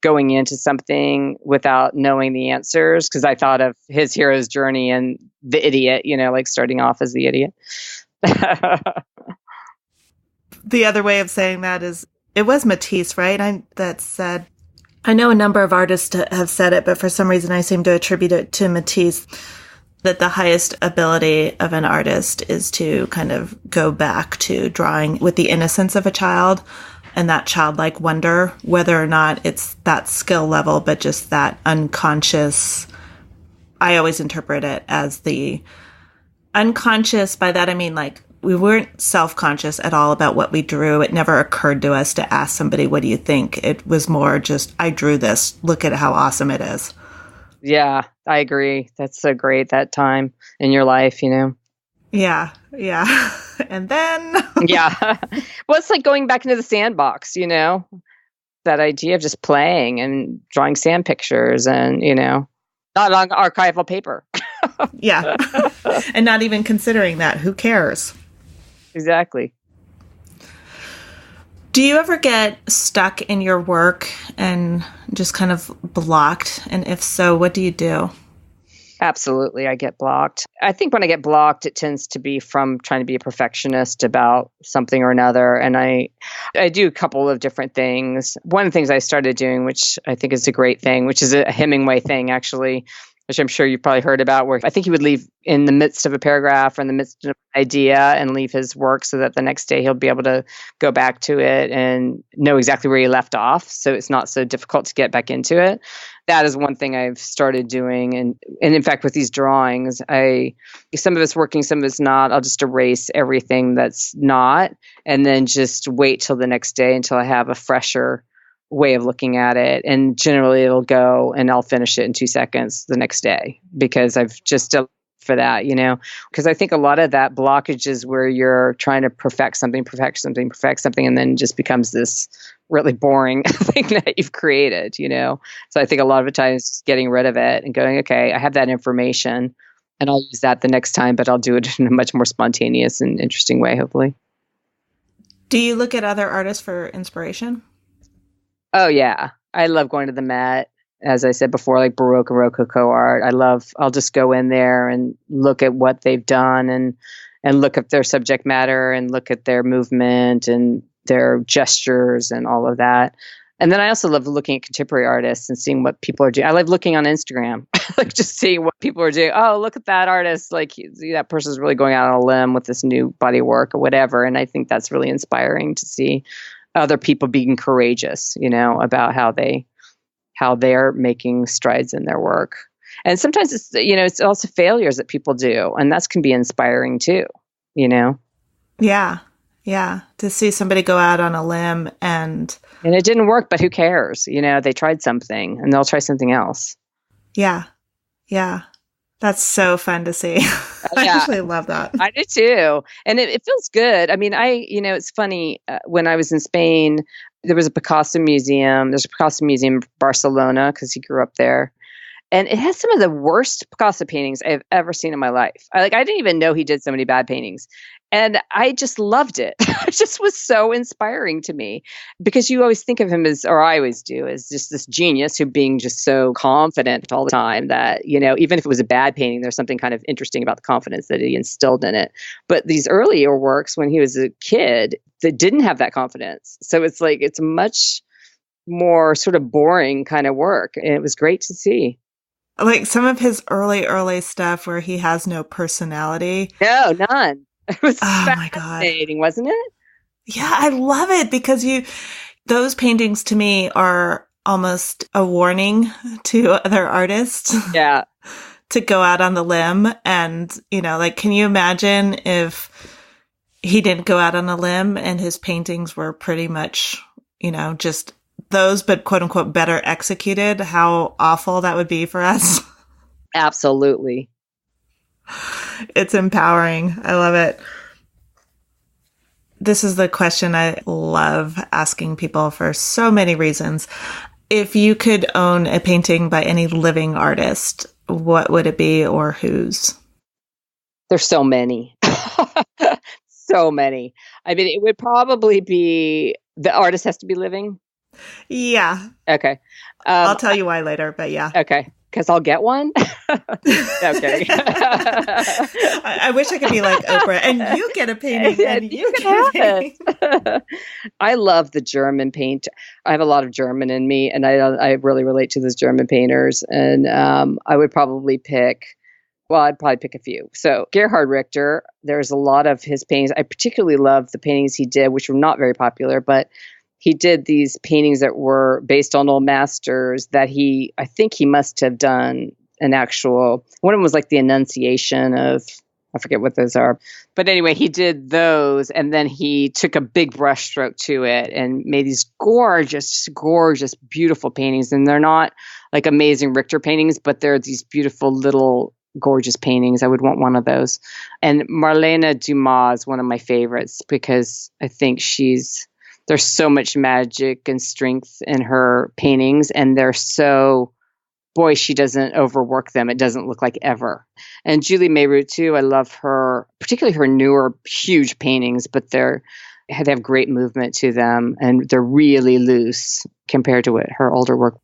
going into something without knowing the answers, because I thought of his hero's journey and the idiot, starting off as the idiot. The other way of saying that is, it was Matisse, right? That said, I know a number of artists have said it, but for some reason I seem to attribute it to Matisse, that the highest ability of an artist is to kind of go back to drawing with the innocence of a child. and that childlike wonder, whether or not it's that skill level, but just that unconscious. I always interpret it as the unconscious. By that, I mean, like, we weren't self-conscious at all about what we drew. It never occurred to us to ask somebody, what do you think? It was more just, I drew this. Look at how awesome it is. Yeah, I agree. That's so great, that time in your life, Yeah. And then... Yeah. Well, it's like going back into the sandbox, that idea of just playing and drawing sand pictures and, not on archival paper. Yeah. And not even considering that. Who cares? Exactly. Do you ever get stuck in your work and just kind of blocked? And if so, what do you do? Absolutely. I get blocked. I think when I get blocked, it tends to be from trying to be a perfectionist about something or another. And I do a couple of different things. One of the things I started doing, which I think is a great thing, which is a Hemingway thing, actually, which I'm sure you've probably heard about, where I think he would leave in the midst of a paragraph or in the midst of an idea and leave his work so that the next day he'll be able to go back to it and know exactly where he left off. So it's not so difficult to get back into it. That is one thing I've started doing. And in fact, with these drawings, some of it's working, some of it's not. I'll just erase everything that's not, and then just wait till the next day until I have a fresher way of looking at it. And generally it'll go and I'll finish it in 2 seconds the next day because I've just done for that, because I think a lot of that blockage is where you're trying to perfect something, and then just becomes this really boring thing that you've created, So I think a lot of the times just getting rid of it and going, okay, I have that information and I'll use that the next time, but I'll do it in a much more spontaneous and interesting way, hopefully. Do you look at other artists for inspiration? Oh, yeah. I love going to the Met. As I said before, like Baroque and Rococo art. I'll just go in there and look at what they've done and look at their subject matter and look at their movement and their gestures and all of that. And then I also love looking at contemporary artists and seeing what people are doing. I love looking on Instagram, like just seeing what people are doing. Oh, look at that artist. Like that person's really going out on a limb with this new body of work or whatever. And I think that's really inspiring to see other people being courageous, about how they're making strides in their work. And sometimes it's also failures that people do. And that can be inspiring too, Yeah. Yeah. To see somebody go out on a limb and it didn't work, but who cares? They tried something and they'll try something else. Yeah. Yeah. That's so fun to see. I actually love that. I do too. And it feels good. I mean, it's funny. When I was in Spain, there was a Picasso museum. There's a Picasso museum in Barcelona because he grew up there. And it has some of the worst Picasso paintings I've ever seen in my life. I didn't even know he did so many bad paintings. And I just loved it. It just was so inspiring to me because you always think of him as, or I always do, as just this genius who being just so confident all the time that, even if it was a bad painting, there's something kind of interesting about the confidence that he instilled in it. But these earlier works when he was a kid that didn't have that confidence. So it's like, it's much more sort of boring kind of work. And it was great to see. Like some of his early stuff where he has no personality. No, none. It was fascinating, wasn't it? Yeah, I love it because those paintings to me are almost a warning to other artists. Yeah. To go out on the limb. And, can you imagine if he didn't go out on a limb and his paintings were pretty much, just those, but quote unquote, better executed, how awful that would be for us. Absolutely. It's empowering. I love it. This is the question I love asking people for so many reasons. If you could own a painting by any living artist, what would it be or whose? There's so many. So many. I mean, it would probably be, the artist has to be living. Yeah. Okay. I'll tell you why later, but yeah. Okay. Because I'll get one. Okay. I wish I could be like Oprah and you get a painting and you get a painting. I love the German paint. I have a lot of German in me and I really relate to those German painters. And I would probably I'd probably pick a few. So Gerhard Richter, there's a lot of his paintings. I particularly love the paintings he did, which were not very popular, but he did these paintings that were based on old masters that I think he must have done an actual, one of them was like the Annunciation of, I forget what those are. But anyway, he did those, and then he took a big brushstroke to it and made these gorgeous, gorgeous, beautiful paintings. And they're not like amazing Richter paintings, but they're these beautiful little gorgeous paintings. I would want one of those. And Marlene Dumas is one of my favorites because I think there's so much magic and strength in her paintings, and boy, she doesn't overwork them. It doesn't look like ever. And Julie Mayroot too. I love her, particularly her newer huge paintings, but they have great movement to them, and they're really loose compared to her older work.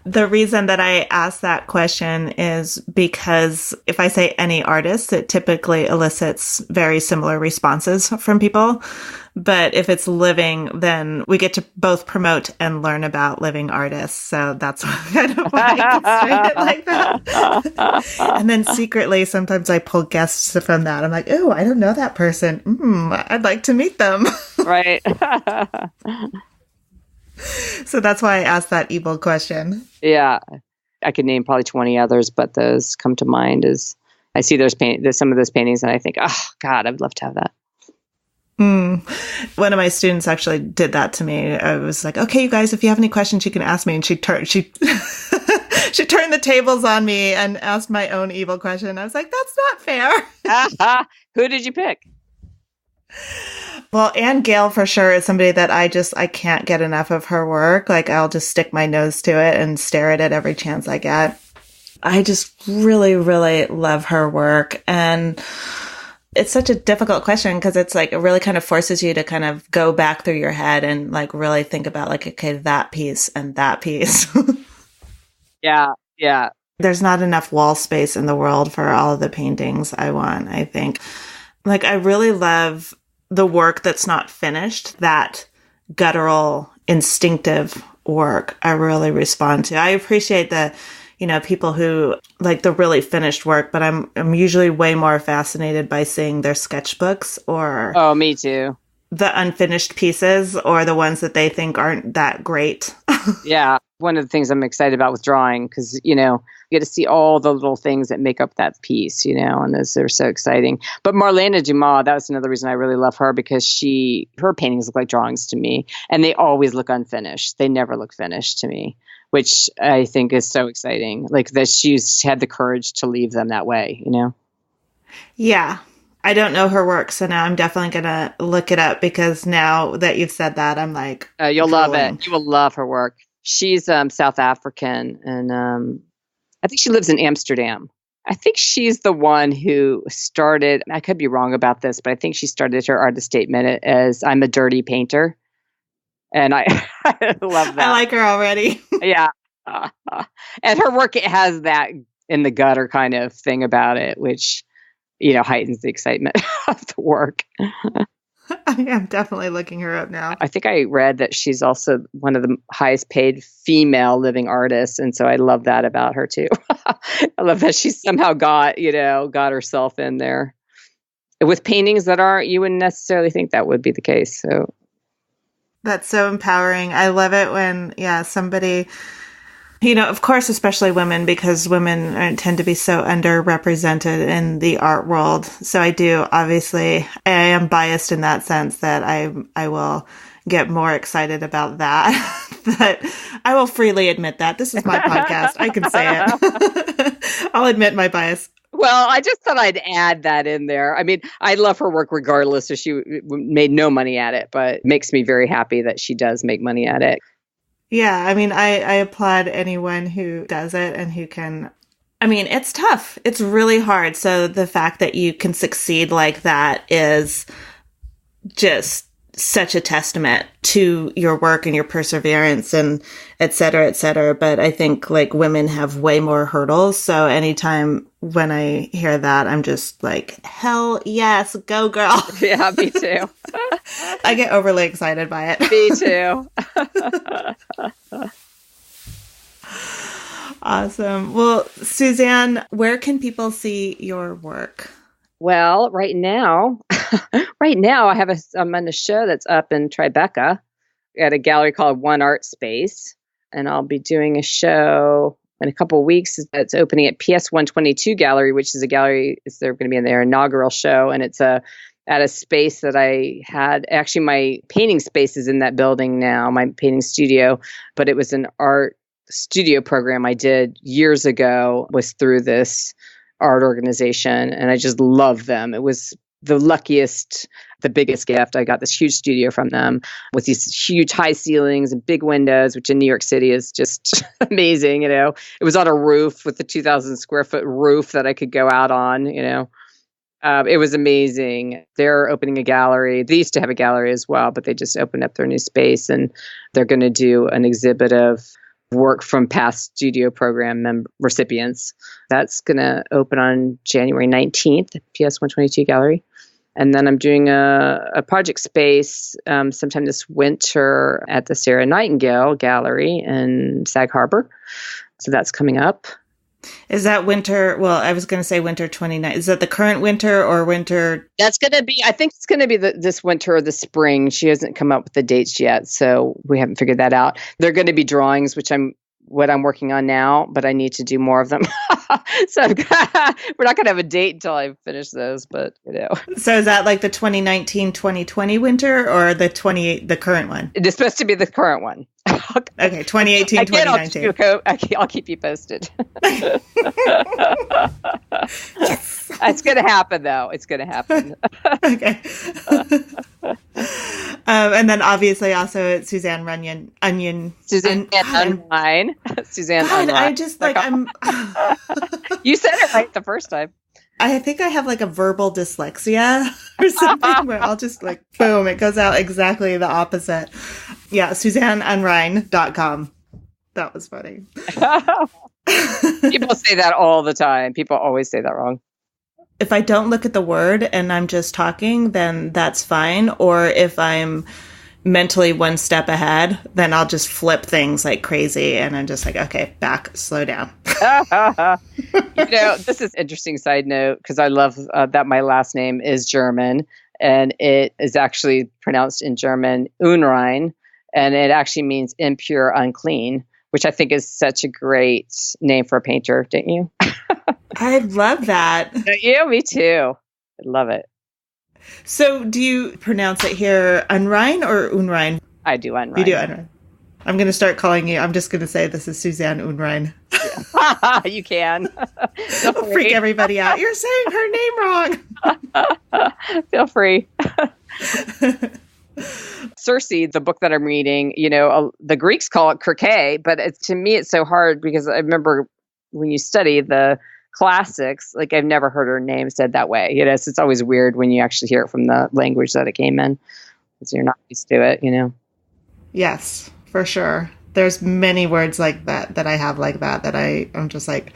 The reason that I asked that question is because if I say any artist, it typically elicits very similar responses from people. But if it's living, then we get to both promote and learn about living artists. So that's kind of why I constrain it like that. And then secretly, sometimes I pull guests from that. I'm like, oh, I don't know that person. I'd like to meet them. Right. So that's why I asked that evil question. Yeah. I could name probably 20 others, but those come to mind as I see there's some of those paintings and I think, oh, God, I'd love to have that. One of my students actually did that to me. I was like, okay, you guys, if you have any questions, you can ask me. And she turned the tables on me and asked my own evil question. I was like, that's not fair. Who did you pick? Well, Anne Gale for sure is somebody that I can't get enough of her work. Like I'll just stick my nose to it and stare at it every chance I get. I just really, really love her work. And it's such a difficult question because it's like, it really kind of forces you to kind of go back through your head and like really think about like, okay, that piece and that piece. Yeah. Yeah. There's not enough wall space in the world for all of the paintings I want, I think. Like, I really love the work that's not finished, that guttural, instinctive work I really respond to. I appreciate the, people who like the really finished work, but I'm usually way more fascinated by seeing their sketchbooks or... Oh, me too. The unfinished pieces or the ones that they think aren't that great. Yeah. One of the things I'm excited about with drawing, because, you get to see all the little things that make up that piece, and those are so exciting. But Marlene Dumas, that was another reason I really love her, because her paintings look like drawings to me, and they always look unfinished. They never look finished to me, which I think is so exciting. Like that she's had the courage to leave them that way, Yeah. I don't know her work, so now I'm definitely going to look it up because now that you've said that, I'm like... you'll love it. You will love her work. She's South African, and I think she lives in Amsterdam. I think she's the one who started, I could be wrong about this, but I think she started her artist statement as, I'm a dirty painter. And I love that. I like her already. Yeah. And her work, it has that in the gutter kind of thing about it, which... heightens the excitement of the work. I am definitely looking her up now. I think I read that she's also one of the highest paid female living artists. And so I love that about her too. I love that she somehow got herself in there with paintings that you wouldn't necessarily think that would be the case. So that's so empowering. I love it when, somebody... of course, especially women, because women tend to be so underrepresented in the art world. So I am biased in that sense that I will get more excited about that. But I will freely admit that. This is my podcast. I can say it. I'll admit my bias. Well, I just thought I'd add that in there. I mean, I love her work regardless if she made no money at it, but it makes me very happy that she does make money at it. Yeah, I mean, I applaud anyone who does it and who can... I mean, it's tough. It's really hard. So the fact that you can succeed like that is just such a testament to your work and your perseverance and et cetera, et cetera. But I think like women have way more hurdles. So anytime when I hear that, I'm just like, hell yes, go girl. Yeah, me too. I get overly excited by it. Me too. Awesome. Well, Suzanne, where can people see your work? Well, right now, right now I'm on a show that's up in Tribeca at a gallery called One Art Space. And I'll be doing a show in a couple of weeks that's opening at PS 122 Gallery, which is a gallery, they're going to be in their inaugural show. And it's at a space that I had, actually my painting space is in that building now, my painting studio, but it was an art studio program I did years ago, was through this art organization. And I just love them. It was the biggest gift. I got this huge studio from them with these huge high ceilings and big windows, which in New York City is just amazing. It was on a roof with the 2,000 square foot roof that I could go out on, it was amazing. They're opening a gallery. They used to have a gallery as well, but they just opened up their new space and they're going to do an exhibit of work from past studio program recipients. That's going to open on January 19th, PS 122 Gallery. And then I'm doing a project space sometime this winter at the Sarah Nightingale Gallery in Sag Harbor. So that's coming up. Is that winter? Well, I was going to say winter 29. Is that the current winter or winter? That's going to be, I think it's going to be this winter or the spring. She hasn't come up with the dates yet, so we haven't figured that out. They're going to be drawings, which what I'm working on now, but I need to do more of them. So we're not going to have a date until I finish those, but So is that like the 2019-2020 winter or the current one? It's supposed to be the current one. Okay, 2018, 2019. I'll keep you posted. Yes. It's going to happen, though. It's going to happen. Okay. And then obviously also it's Suzanne Unrein. Suzanne Unrein. Suzanne Unrein. I just I'm. You said it right the first time. I think I have like a verbal dyslexia or something where I'll just like, boom, it goes out exactly the opposite. Yeah, SuzanneUnrein.com. That was funny. People say that all the time. People always say that wrong. If I don't look at the word and I'm just talking, then that's fine. Or if I'm mentally one step ahead, then I'll just flip things like crazy. And I'm just like, okay, slow down. This is an interesting side note because I love that my last name is German and it is actually pronounced in German Unrein, and it actually means impure, unclean, which I think is such a great name for a painter, don't you? I love that. Yeah, me too. I love it. So do you pronounce it here Unrein or Unrein? I do Unrein. You do Unrein. I'm going to start calling you. I'm just going to say this is Suzanne Unrein. Yeah. You can. Don't freak everybody out. You're saying her name wrong. Feel free. Circe, the book that I'm reading, the Greeks call it Kirke, but to me it's so hard because I remember when you study the classics, like I've never heard her name said that way. So it's always weird when you actually hear it from the language that it came in, because you're not used to it, Yes, for sure. There's many words like that I have like that I'm just like,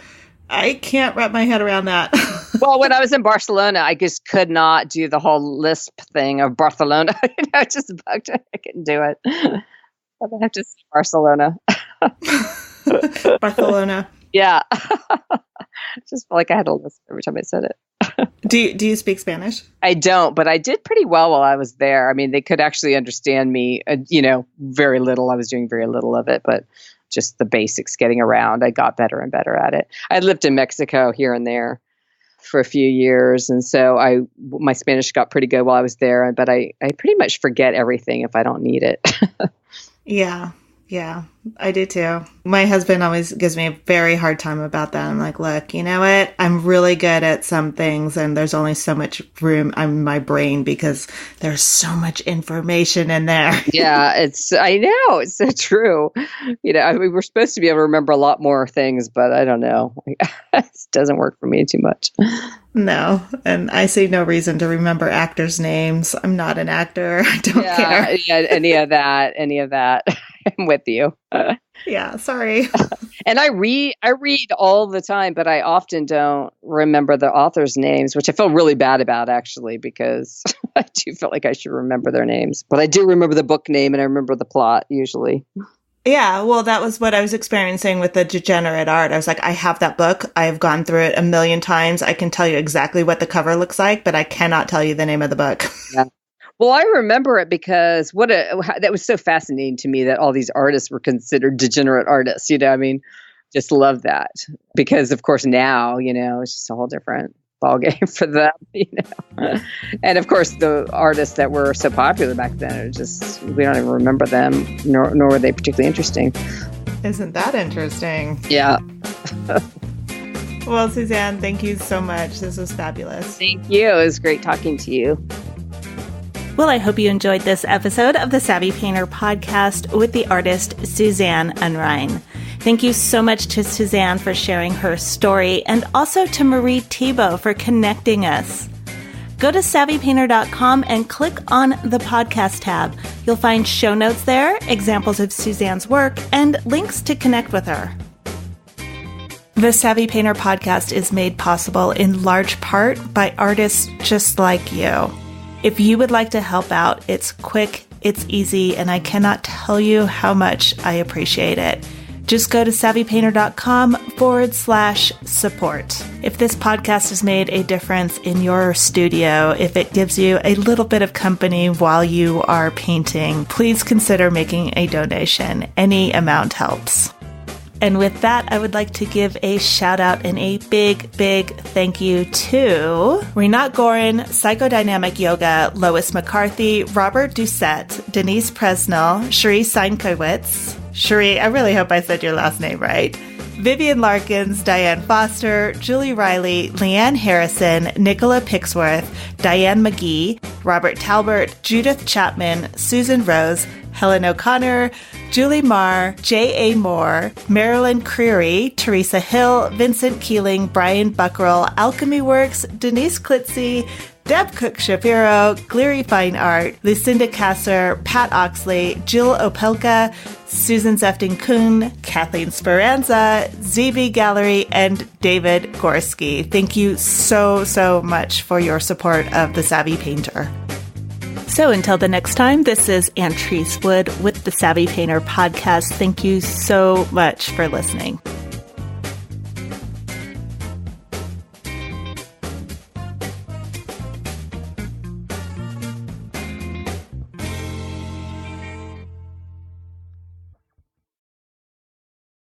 I can't wrap my head around that. Well, when I was in Barcelona, I just could not do the whole lisp thing of Barcelona. It just bugged me. I couldn't do it. I have to say Barcelona. Barcelona. Yeah. Just felt like I had a lisp every time I said it. Do you speak Spanish? I don't, but I did pretty well while I was there. I mean, they could actually understand me, very little. I was doing very little of it, but just the basics getting around, I got better and better at it. I lived in Mexico here and there for a few years. And so my Spanish got pretty good while I was there, but I pretty much forget everything if I don't need it. Yeah, I do too. My husband always gives me a very hard time about that. I'm like, look, you know what? I'm really good at some things and there's only so much room in my brain because there's so much information in there. Yeah, I know. It's so true. We're supposed to be able to remember a lot more things, but I don't know. It doesn't work for me too much. No, and I see no reason to remember actors' names. I'm not an actor. I don't care. Yeah, any of that. I'm with you. Yeah, sorry. And I read all the time, but I often don't remember the authors' names, which I feel really bad about actually, because I do feel like I should remember their names. But I do remember the book name and I remember the plot usually. Yeah, well, that was what I was experiencing with the degenerate art. I was like, I have that book. I have gone through it a million times. I can tell you exactly what the cover looks like, but I cannot tell you the name of the book. Yeah. Well, I remember it because that was so fascinating to me that all these artists were considered degenerate artists. I mean, just love that because, of course, now, it's just a whole different ballgame for them, And of course, the artists that were so popular back then are just, we don't even remember them, nor were they particularly interesting. Isn't that interesting? Yeah. Well, Suzanne, thank you so much. This was fabulous. Thank you. It was great talking to you. Well, I hope you enjoyed this episode of the Savvy Painter podcast with the artist Suzanne Unrein. Thank you so much to Suzanne for sharing her story and also to Marie Thibault for connecting us. Go to savvypainter.com and click on the podcast tab. You'll find show notes there, examples of Suzanne's work, and links to connect with her. The Savvy Painter podcast is made possible in large part by artists just like you. If you would like to help out, it's quick, it's easy, and I cannot tell you how much I appreciate it. Just go to savvypainter.com/support. If this podcast has made a difference in your studio, if it gives you a little bit of company while you are painting, please consider making a donation. Any amount helps. And with that, I would like to give a shout out and a big, big thank you to Rinat Gorin, Psychodynamic Yoga, Lois McCarthy, Robert Doucette, Denise Presnell, Cherie Seinkowitz. Cherie, I really hope I said your last name right. Vivian Larkins, Diane Foster, Julie Riley, Leanne Harrison, Nicola Pixworth, Diane McGee, Robert Talbert, Judith Chapman, Susan Rose, Helen O'Connor, Julie Marr, J.A. Moore, Marilyn Creary, Teresa Hill, Vincent Keeling, Brian Buckroll, Alchemy Works, Denise Klitzy, Deb Cook-Shapiro, Gleary Fine Art, Lucinda Kasser, Pat Oxley, Jill Opelka, Susan Zefting-Kuhn, Kathleen Speranza, ZB Gallery, and David Gorski. Thank you so, so much for your support of The Savvy Painter. So until the next time, this is Antrese Wood with the Savvy Painter podcast. Thank you so much for listening.